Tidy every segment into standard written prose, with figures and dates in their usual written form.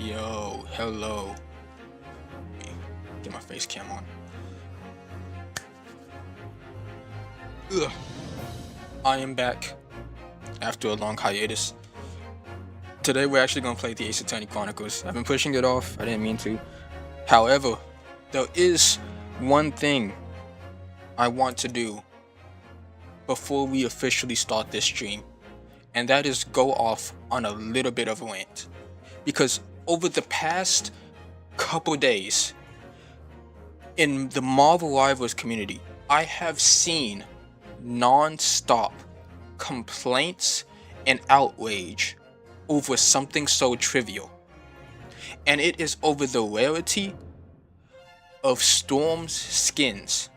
Yo, hello. Get my face cam on. Ugh. I am back after a long hiatus. Today we're actually gonna play the Ace Attorney Chronicles. I've been pushing it off, I didn't mean to. However, there is one thing I want to do before we officially start this stream, and that is go off on a little bit of a rant. Because over the past couple days, in the Marvel Rivals community, I have seen non-stop complaints and outrage over something so trivial. And it is over the rarity of Storm's skins.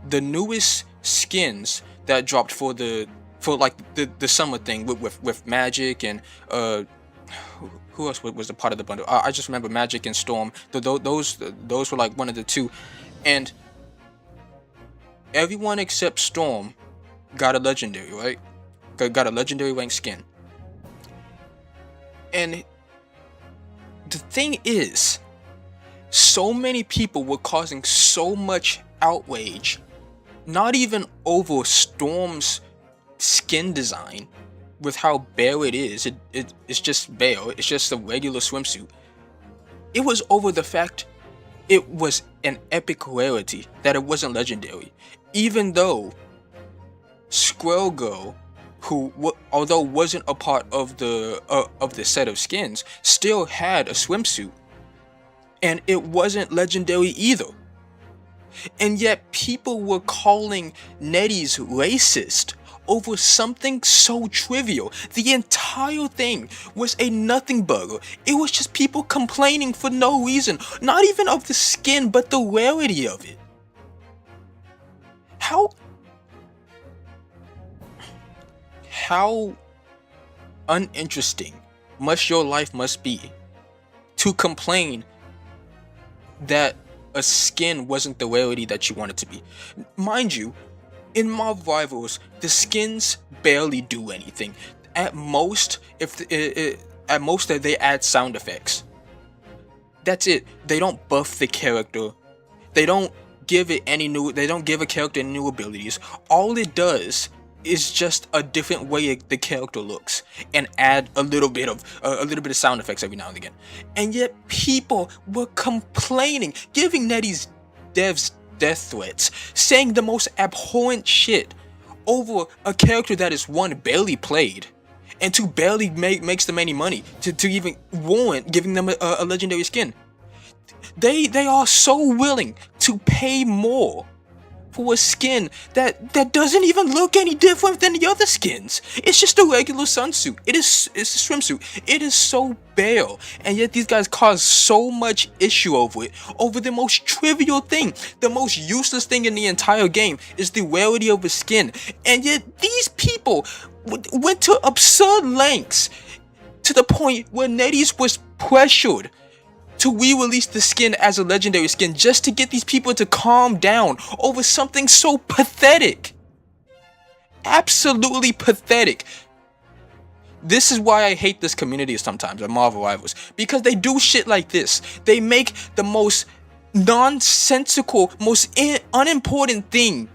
The newest skins that dropped for the summer thing with Magic and who else was a part of the bundle? I just remember Magic and Storm. Those were like one of the two, and everyone except Storm got a legendary, right? Got a legendary rank skin. And the thing is, so many people were causing so much outrage, not even over Storm's skin design, with how bare it is. It's just bare. It's just a regular swimsuit. It was over the fact it was an epic rarity, that it wasn't legendary. Even though Squirrel Girl, who although wasn't a part of the set of skins, still had a swimsuit, and it wasn't legendary either. And yet people were calling NetEase racist over something so trivial. The entire thing was a nothing burger. It was just people complaining for no reason, not even of the skin, but the rarity of it. How uninteresting must your life must be to complain that a skin wasn't the rarity that you want it to be? Mind you, in Marvel Rivals, the skins barely do anything. At most, they add sound effects. That's it. They don't buff the character. They don't give it any new. They don't give a character new abilities. All it does is just a different way the character looks, and add a little bit of sound effects every now and again. And yet people were complaining, giving NetEase devs death threats, saying the most abhorrent shit over a character that is, one, barely played, and two, barely makes them any money to even warrant giving them a legendary skin. They are so willing to pay more for a skin that doesn't even look any different than the other skins. It's just a regular sunsuit. It's a swimsuit. It is so bare, and yet these guys cause so much issue over it, over the most trivial thing. The most useless thing in the entire game is the rarity of a skin, and yet these people went to absurd lengths, to the point where NetEase was pressured to re-release the skin as a legendary skin, just to get these people to calm down over something so pathetic. Absolutely pathetic. This is why I hate this community sometimes, at Marvel Rivals, because they do shit like this. They make the most nonsensical, most unimportant thing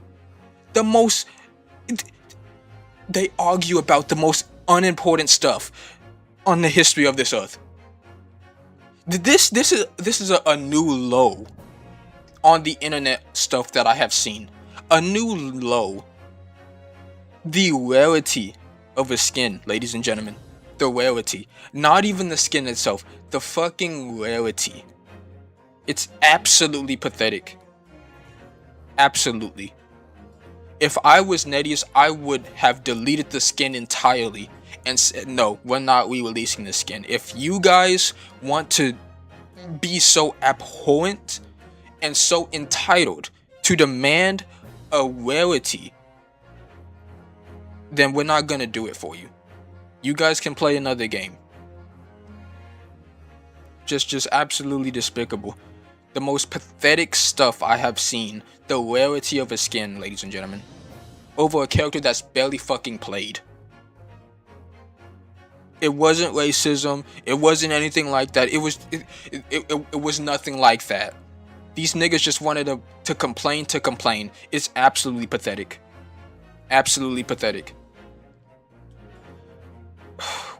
they argue about the most unimportant stuff on the history of this earth. This is a new low on the internet stuff that I have seen. A new low. The rarity of a skin, ladies and gentlemen. The rarity. Not even the skin itself. The fucking rarity. It's absolutely pathetic. Absolutely. If I was NetEase, I would have deleted the skin entirely and said, no, we're not re-releasing the skin. If you guys want to be so abhorrent and so entitled to demand a rarity, then we're not gonna do it for you. You guys can play another game. Just absolutely despicable. The most pathetic stuff I have seen. The rarity of a skin, ladies and gentlemen, over a character that's barely fucking played. It wasn't racism. It wasn't anything like that. It was nothing like that. These niggas just wanted to complain to complain. It's absolutely pathetic. Absolutely pathetic.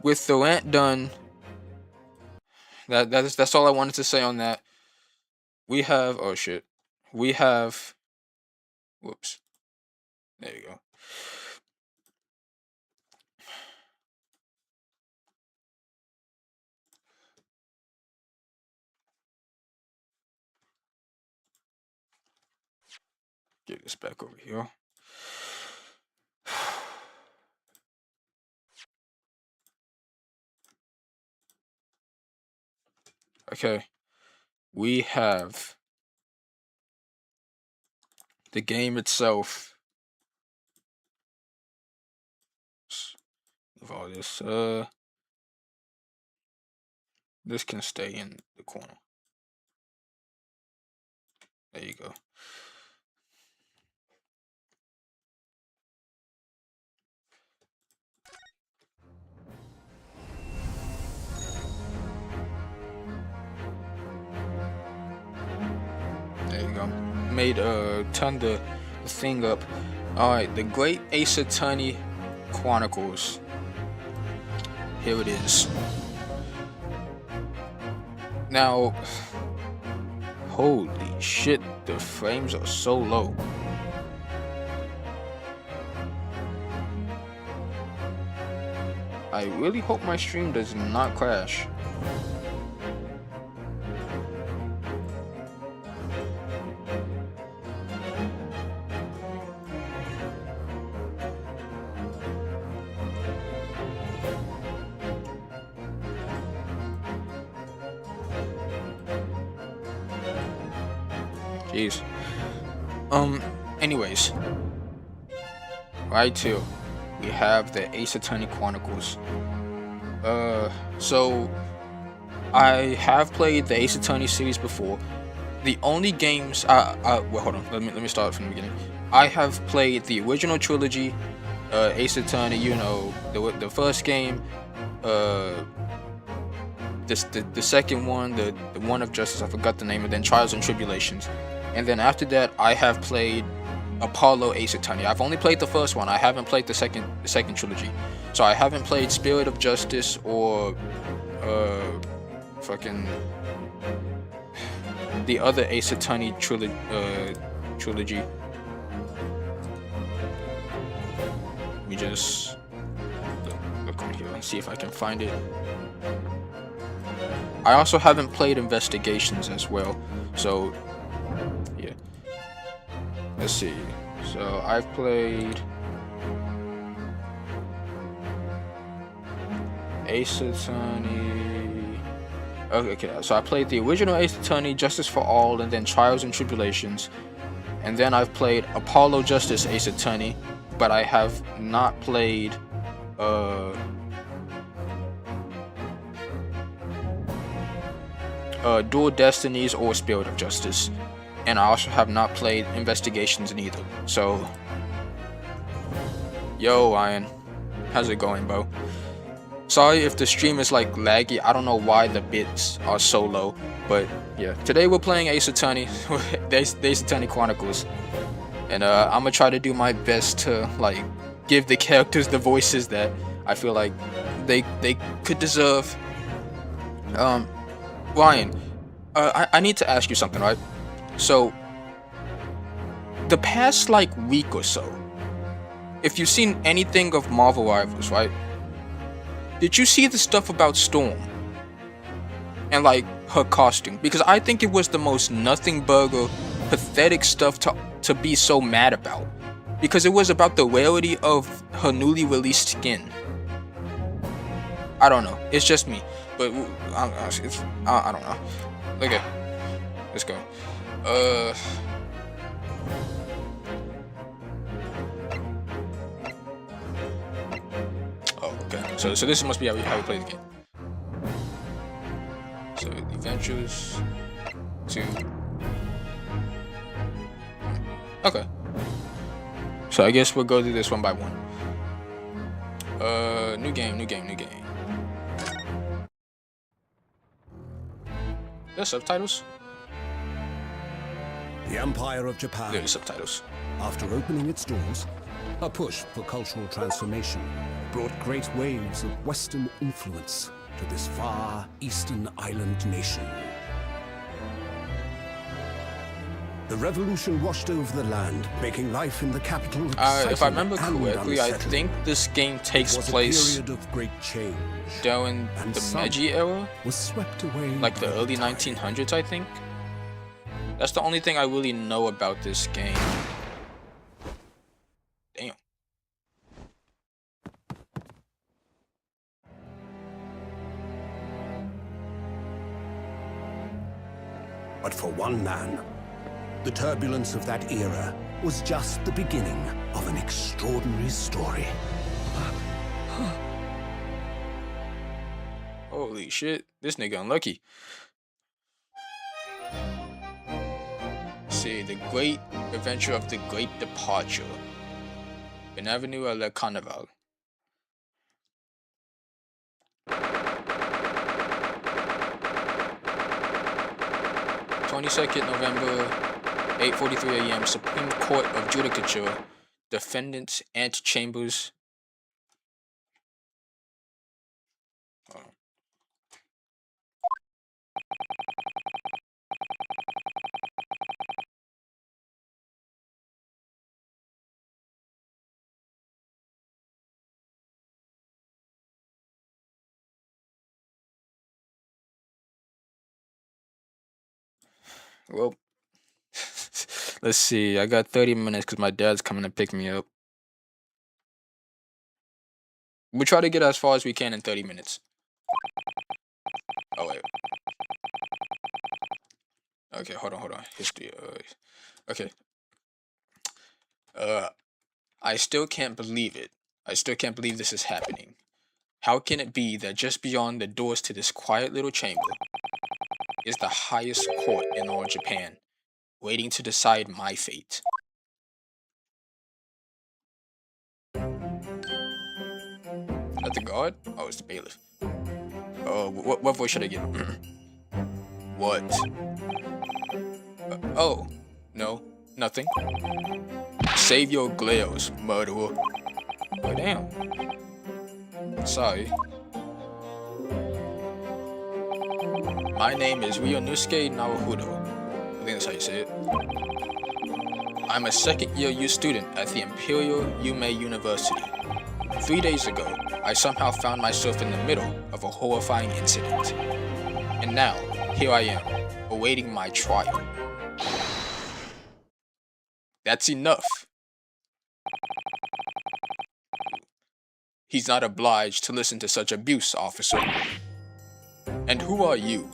With the rant done, that's all I wanted to say on that. We have, oh shit. We have, whoops. There you go. Get this back over here. Okay. We have the game itself. Of all this, this can stay in the corner. There you go. There you go. Made turned the thing up. Alright, the Great Ace Attorney Chronicles. Here it is. Now, holy shit, the frames are so low. I really hope my stream does not crash. Jeez. Anyways. Right here, we have the Ace Attorney Chronicles. So I have played the Ace Attorney series before. The only games well, hold on, let me start from the beginning. I have played the original trilogy, Ace Attorney, you know, the first game, the second one, the one of Justice, I forgot the name, and then Trials and Tribulations. And then after that, I have played Apollo Ace Attorney. I've only played the first one. I haven't played the second trilogy. So I haven't played Spirit of Justice or fucking the other Ace Attorney trilogy. Let me just look on here and see if I can find it. I also haven't played Investigations as well. So yeah. Let's see. So I've played Ace Attorney. Okay, so I played the original Ace Attorney, Justice for All, and then Trials and Tribulations. And then I've played Apollo Justice Ace Attorney, but I have not played Dual Destinies or Spirit of Justice. And I also have not played Investigations neither. So, yo, Iron, how's it going, bro? Sorry if the stream is like laggy. I don't know why the bits are so low, but yeah. Today we're playing Ace Attorney, Ace Attorney Chronicles, and I'm gonna try to do my best to like give the characters the voices that I feel like they could deserve. Ryan, I need to ask you something, right? So, the past like week or so, if you've seen anything of Marvel Rivals, right? Did you see the stuff about Storm? And like her costume? Because I think it was the most nothing burger, pathetic stuff to be so mad about. Because it was about the rarity of her newly released skin. I don't know. It's just me. But I don't know. Okay. Let's go. Oh, okay. So this must be how we play the game. So the Adventures 2. Okay. So I guess we'll go through this one by one. New game. There's subtitles? The Empire of Japan, There's subtitles. after opening its doors, a push for cultural transformation brought great waves of Western influence to this far eastern island nation. The revolution washed over the land, making life in the capital If I exciting remember and correctly, I unsettling. think this game takes It was a place period of great change, during and the some Meiji era, was swept away like by the early tide. 1900s, I think. That's the only thing I really know about this game. Damn. But for one man, the turbulence of that era was just the beginning of an extraordinary story. Holy shit, this nigga unlucky. See, the great adventure of the great departure. Bienvenue à la Carnival. 22nd November, 8:43 a.m. Supreme Court of Judicature, defendants antechambers. Well, let's see. I got 30 minutes because my dad's coming to pick me up. We'll try to get as far as we can in 30 minutes. Oh, wait. Okay, hold on. History. Okay. I still can't believe it. I still can't believe this is happening. How can it be that just beyond the doors to this quiet little chamber is the highest court in all Japan, waiting to decide my fate? Is that the guard? Oh, it's the bailiff. Oh, what voice should I give? What? Oh, no, nothing. Save your gleos, murderer. Oh, damn. Sorry. My name is Ryunosuke Naruhodo. I think that's how you say it. I'm a second-year U student at the Imperial Yume University. 3 days ago, I somehow found myself in the middle of a horrifying incident. And now, here I am, awaiting my trial. That's enough. He's not obliged to listen to such abuse, officer. And who are you?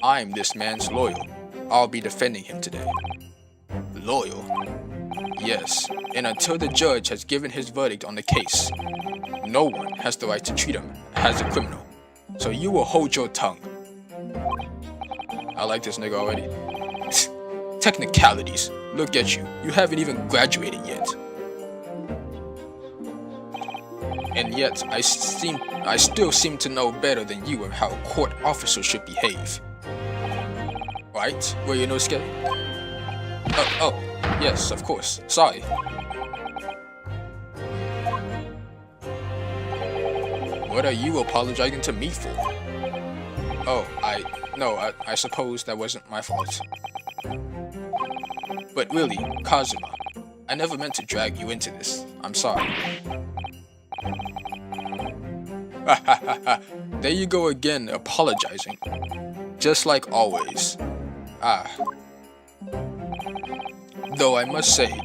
I'm this man's loyal. I'll be defending him today. Loyal? Yes, and until the judge has given his verdict on the case, no one has the right to treat him as a criminal. So you will hold your tongue. I like this nigga already. Technicalities. Look at you. You haven't even graduated yet. And yet, I still seem to know better than you of how a court officer should behave. Right, Ryunosuke? Oh, yes, of course. Sorry. What are you apologizing to me for? Oh, I suppose that wasn't my fault. But really, Kazuma, I never meant to drag you into this. I'm sorry. There you go again, apologizing. Just like always. Though I must say,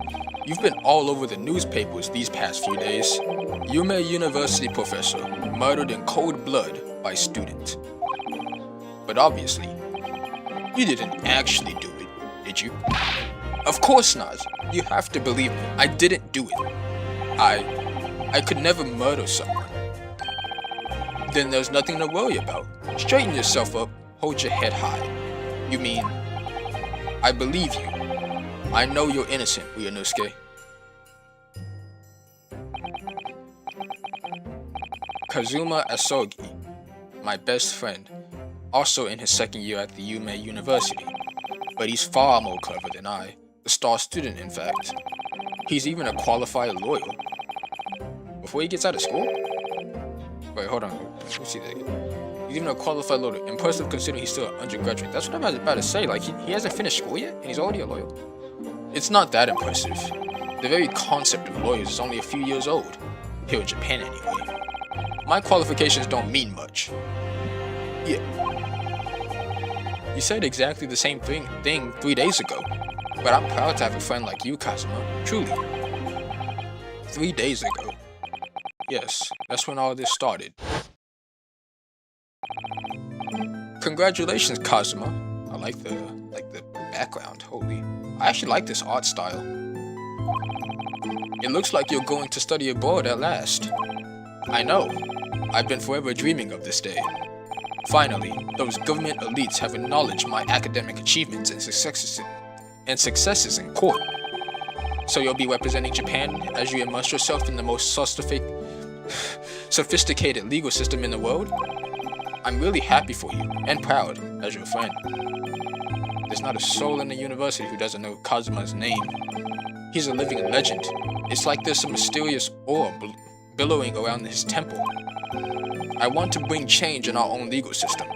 you've been all over the newspapers these past few days. Yume University professor murdered in cold blood by student. But obviously, you didn't actually do it, did you? Of course not. You have to believe me. I didn't do it. I could never murder someone. Then there's nothing to worry about. Straighten yourself up. Hold your head high. You mean, I believe you. I know you're innocent, Ryunosuke. Kazuma Asogi, my best friend, also in his second year at the Yume University. But he's far more clever than I, a star student in fact. He's even a qualified lawyer. Before he gets out of school? Wait, hold on. Let me see that again. He's even a qualified lawyer. Impressive considering he's still an undergraduate. That's what I'm about to say. Like, he hasn't finished school yet, and he's already a lawyer. It's not that impressive. The very concept of lawyers is only a few years old. Here in Japan, anyway. My qualifications don't mean much. Yeah. You said exactly the same thing 3 days ago. But I'm proud to have a friend like you, Kazuma. Truly. 3 days ago. Yes, that's when all this started. Congratulations, Kazuma. I like the background, holy. I actually like this art style. It looks like you're going to study abroad at last. I know. I've been forever dreaming of this day. Finally, those government elites have acknowledged my academic achievements and successes in court. So you'll be representing Japan as you immerse yourself in the most sophisticated legal system in the world? I'm really happy for you, and proud, as your friend. There's not a soul in the university who doesn't know Kazuma's name. He's a living legend. It's like there's some mysterious aura billowing around his temple. I want to bring change in our own legal system.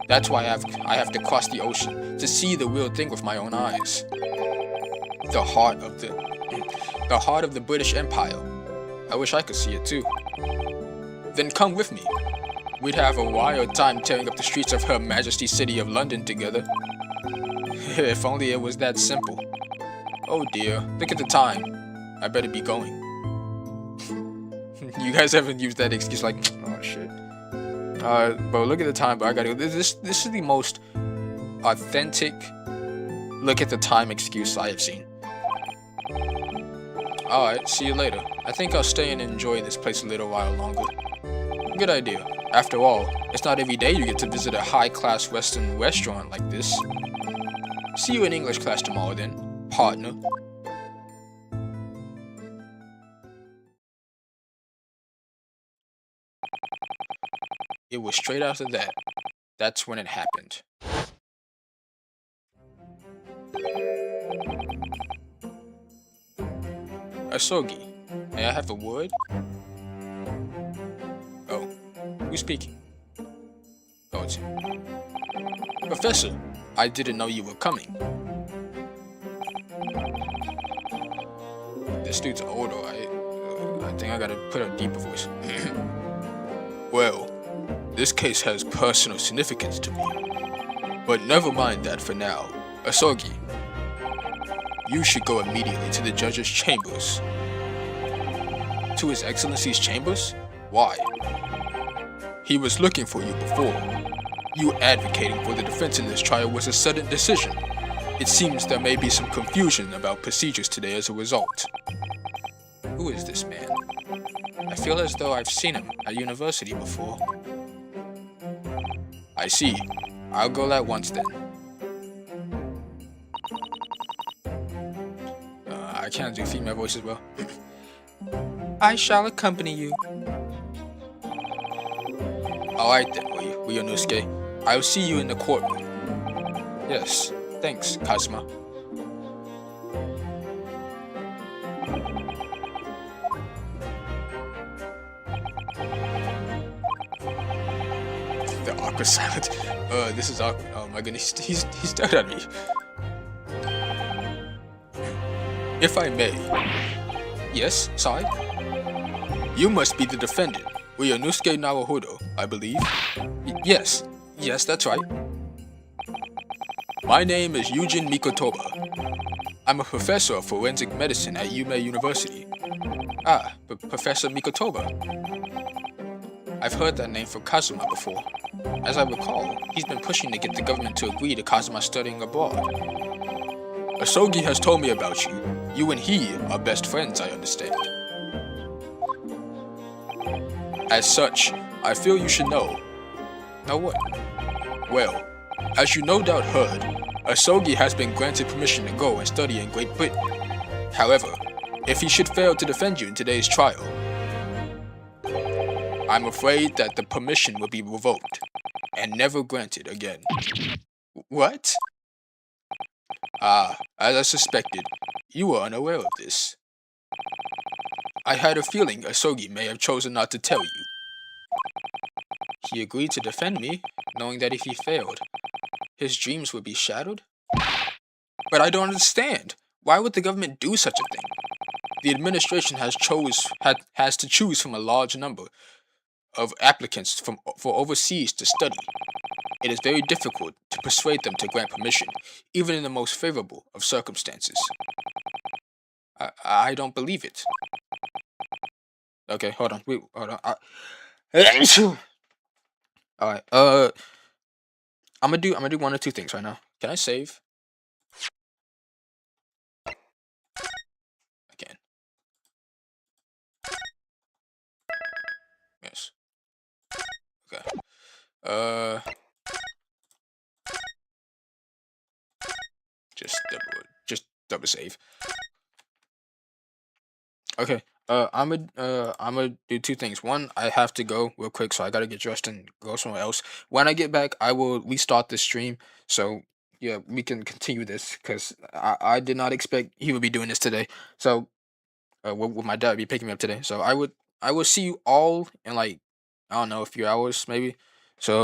That's why I have to cross the ocean to see the real thing with my own eyes. The heart of the British Empire. I wish I could see it too. Then come with me. We'd have a wild time tearing up the streets of Her Majesty's City of London together. If only it was that simple. Oh dear, look at the time. I better be going. You guys haven't used that excuse like, oh shit. But look at the time, but I gotta go. This is the most authentic look at the time excuse I have seen. Alright, see you later. I think I'll stay and enjoy this place a little while longer. Good idea. After all, it's not every day you get to visit a high-class Western restaurant like this. See you in English class tomorrow then, partner. It was straight after that. That's when it happened. Asogi, may I have a word? Oh, who's speaking? Oh, it's him. Professor, I didn't know you were coming. This dude's older, I think I gotta put a deeper voice. Well, this case has personal significance to me. But never mind that for now. Asogi, you should go immediately to the judge's chambers. To His Excellency's chambers? Why? He was looking for you before. You advocating for the defense in this trial was a sudden decision. It seems there may be some confusion about procedures today as a result. Who is this man? I feel as though I've seen him at university before. I see. I'll go at once then. I can't do female voices well. I shall accompany you. Alright then, Uyunosuke. I'll see you in the courtroom. Yes, thanks, Kazuma. The awkward silence. This is awkward. Oh my goodness, he's stared at me. If I may. Yes, side? You must be the defendant, Uyunosuke Naruhodo, I believe. Yes, that's right. My name is Yujin Mikotoba. I'm a professor of forensic medicine at Yume University. Ah, Professor Mikotoba. I've heard that name from Kazuma before. As I recall, he's been pushing to get the government to agree to Kazuma studying abroad. Asogi has told me about you. You and he are best friends, I understand. As such, I feel you should know. Know what? Well, as you no doubt heard, Asogi has been granted permission to go and study in Great Britain. However, if he should fail to defend you in today's trial, I'm afraid that the permission will be revoked, and never granted again. What? Ah, as I suspected, you were unaware of this. I had a feeling Asogi may have chosen not to tell you. He agreed to defend me, knowing that if he failed, his dreams would be shattered? But I don't understand. Why would the government do such a thing? The administration has to choose from a large number of applicants for overseas to study. It is very difficult to persuade them to grant permission, even in the most favorable of circumstances. I don't believe it. Okay, hold on. Wait, hold on. All right. I'm gonna do one or two things right now. Can I save? I can. Yes. Okay. Uh, just double save. Okay. I'm gonna do two things. One, I have to go real quick, so I gotta get dressed and go somewhere else. When I get back, I will restart the stream. So yeah, we can continue this because I did not expect he would be doing this today. So with my dad be picking me up today. So I will see you all in like I don't know a few hours maybe. So